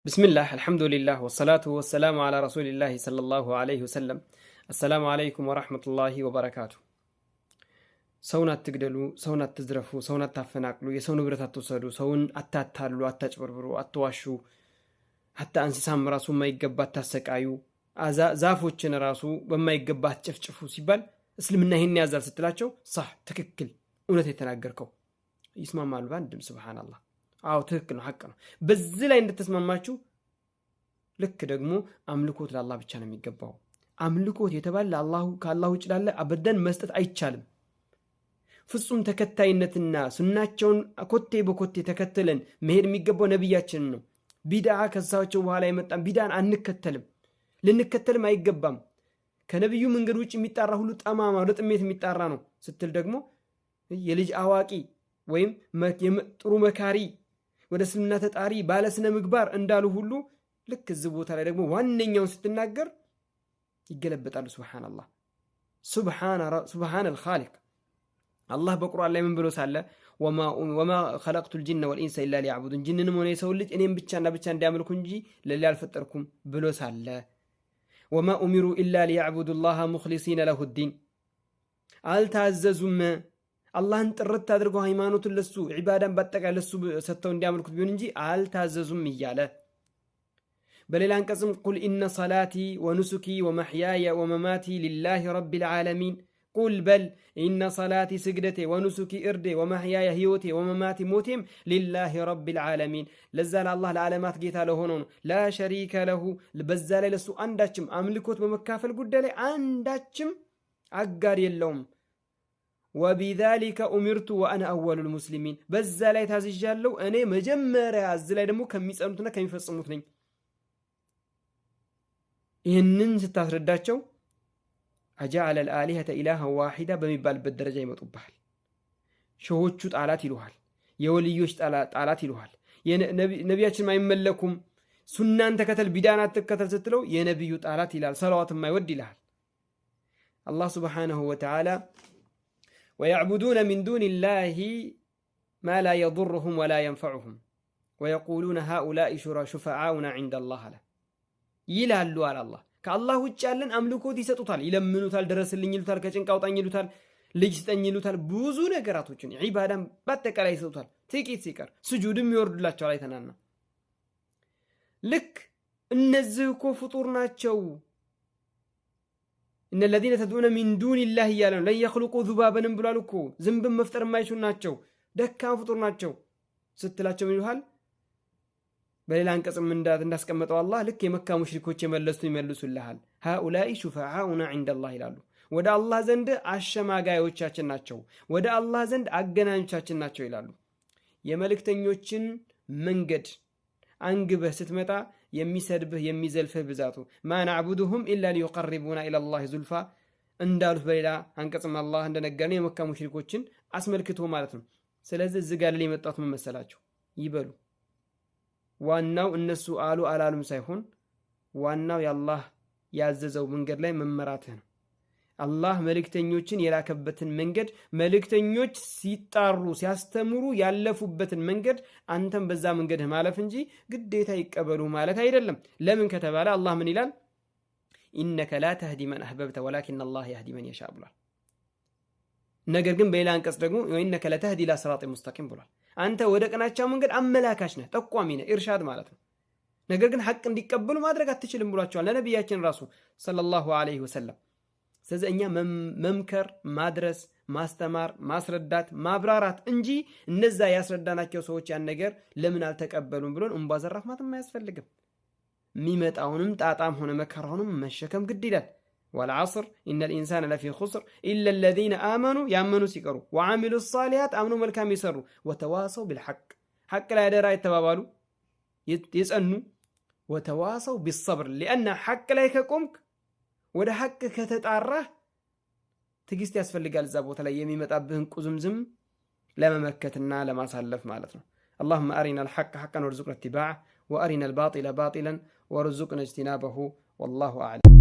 بسم الله الحمد لله والصلاة والسلام على رسول الله صلى الله عليه وسلم السلام عليكم ورحمة الله وبركاته سونا تقدلوا سونا تزرفوا سونا تفناقلوا يسون برتا توسدوا سون اتاتالوا اتچبربروا اتواشوا حتى انسسام راسو ما يغبات تسقايو ዛፎችን ራሱ በማይገባት ጨፍጭፉ ሲባል እስልምና ይሄን ያዛል ስትላቸው صح ትክክል እውነት የተናገርከው ይስማማሉ ባንድም ሱብሃንአላህ አው ትክክል ነው ሐቅ ነው በዚህ ላይ እንደተስማማችሁ ልክ ደግሞ አምልኮት ለአላህ ብቻ ነው የሚገባው አምልኮት የተባለ ለአላህ ከአላህ ውጭ ላለ አበደን መስጠት አይቻልም ፍጹም ተከታይነትና ሱናቸውን ኮቴ በኮቴ ተከተለን መሄድ የሚገባው ነብያችን ነው ቢድዓ ከዛቸው በኋላ የመጣን ቢድዓን አንከተልም ልንከተልም አይገባም ከነብዩ መንገድ ውጭ የሚጣራ ሁሉ ጠማማ ለጥሜት የሚጣራ ነው ስትል ደግሞ የልጅ አዋቂ ወይም ጥሩ መካሪ ወደ እስልምና ተጣሪ ባለስነ ምግባር እንዳሉ ሁሉ ልክ እዚህ ቦታ ላይ ደግሞ ዋነኛውን ስትናገር ይገለበጣሉ ሱብሃንአላህ ሱብሃን الخالق አላህ በቁርአን ላይ ምን ብሎ ሳለ ወማ خلقت الجن والانس الا ليعبدون ጅንንም ሆነ የሰው ልጅ እኔም ብቻና ብቻ እንዲያመልኩ እንጂ ለሌላ አልፈጠርኩም ብሎ ሳለ وما امروا الا ليعبدوا الله مخلصين له الدين አልታዘዙም አላህን ጥርት አድርገው ሃይማኖቱን ለሱ ዒባዳን በአጠቃላይ ለሱ ሰጥተው እንዲያመልኩት ቢሆን እንጂ አልታዘዙም ይያለ በሌላ አንቀጽም ቁል ኢነ ሰላቲ ወኑሱኪ ወመሕያየ ወመማቲ ሊላሂ ረቢል ዓለሚን ቁል በል ኢነ ሰላቲ ስግደቴ ወኑሱኪ እርዴ ወመሕያየ ህይወቴ ወመማቲ ሞቴም ሊላሂ ረቢል ዓለሚን ለዛ ለአላህ ለዓለማት ጌታ ለሆነው ነው ላ ሸሪከ ለሁ በዛ ላይ ለሱ አንዳችም አምልኮት በመካፈል ጉዳይ ላይ አንዳችም አጋር የለውም وبذلك امرت وانا اول المسلمين በዛ ላይ ታዝዣለሁ እኔ መጀመሪያ እዚ ላይ ደግሞ ከሚጸኑትና ከሚፈጽሙት ነኝ ይሄንን ስታስረዳቸው اجعل الالهه الها واحده በሚባልበት ደረጃ ይመጡብሃል ሸሆቹ ጣላት ይሉሃል የወልዮች ጣላት ይሉሃል የነቢያችን ማይመለኩም ሱናን ተከተል ቢዳናት ተከተል ስትለው የነብዩ ጣላት ይላል ሰላዋት ማይወድ ይላል አላህ Subhanahu Wa Ta'ala ويعبدون من دون الله ما لا يضرهم ولا ينفعهم ويقولون هؤلاء شفعاؤنا عند الله له ይላሉ على الله ከአላህ ውጭ ያለን አምልኮት ይሰጡታል ይለምኑታል ድረስልኝ ይሉታል ከጭንቅ አውጣኝ ይሉታል ልጅ ስጠኝ ይሉታል ብዙ ነገራቶችን ዒባዳን በአጠቃላይ ይሰጡታል ጥቂት ሲቀር ስጁድም ይወርድላቸዋል አይተናና ልክ እነዚህ እኮ ፍጡር ናቸው إن الذين تدعون من دون الله يالون لن يخلقوا ذبابا بلالكو زنب مفتر ما يشون ناتشو دكان فطور ناتشو ستلاتشو من يوهال بل انقسم من دات الناس كمتوا الله لك مكة مشركوች يملسوا اللهال هؤلاء شفعاؤنا عند الله ይላሉ ወደ አላህ ዘንድ አሸማጋዮቻችን ናቸው ወደ አላህ ዘንድ አገናኞቻችን ናቸው ይላሉ የመልእክተኞችን መንገድ አንግበህ ስትመጣ የሚሰድብህ የሚዘልፍህ ብዛቱ ما نعبدهم الا ليقربونا الى الله زلفا እንዳሉት በሌላ አንቀጽም አላህ እንደነገረን የመካ ሙሽሪኮችን አስመልክቶ ማለት ነው ስለዚህ እዚህ ጋር ላይ መጣሁት ምን መሰላችሁ ይበሉ ዋናው እነሱ አሉ አላሉም ሳይሆን ዋናው ያላህ ያዘዘው መንገድ ላይ መመራትህ ነው አላህ መልእክተኞችን የላከበትን መንገድ መልእክተኞች ሲጣሩ ሲያስተምሩ ያለፉበትን መንገድ አንተም በዛ መንገድ ማለፍ እንጂ ግዴታ ይቀበሉ ማለት አይደለም ለምን ከተባለ አላህ ምን ይላል ኢነከ ላ ተህዲ መን አህበብተ ወላኪን አላህ يهدي من يشاء ብሏል ነገር ግን በሌላ አንቀጽ ደግሞ ኢነከ ላ ተህዲ ኢላ ሲራጢ ሙስተቂም ብሏል አንተ ወደ ቀናቻው መንገድ አመላካች ነህ ጠቋሚ ነህ ኢርሻድ ማለት ነው ነገር ግን ሐቅ እንዲቀበሉ ማድረግ አትችልም ብሏቸዋል ለነብያችን ራሱ ሰለላሁ ዐለይሂ ወሰለም ስለዚህ እኛ መምከር ማድረስ ማስተማር ማስረዳት ማብራራት እንጂ እነዛ ያስረዳናቸው ሰዎች ያን ነገር ለምን አልተቀበሉም ብሎን እንባዘራፍ ማለት የማያስፈልግም የሚመጣውንም ጣጣም ሆነ መከራውንም መሸከም ግድ ይላል والعصر ان الانسان لفي خسر الا الذين امنوا يامنوا سيقروا وعملوا الصالحات امنوا መልካም ይሰሩ وتواصوا بالحق حق ላይ አደራ ይተባባሉ ይጸኑ وتواصوا بالصبر لان حق ላይ ከቆምክ ወደ ሐቅ ከተጣራህ ትግስት ያስፈልጋል እዛ ቦታ ላይ የሚመጣብህን ቁዝምዝም ለመመከትና ለማሳለፍ ማለት ነው اللهم ارنا الحق حقا وارزقنا اتباعه وارنا الباطل باطلا وارزقنا اجتنابه والله اعلم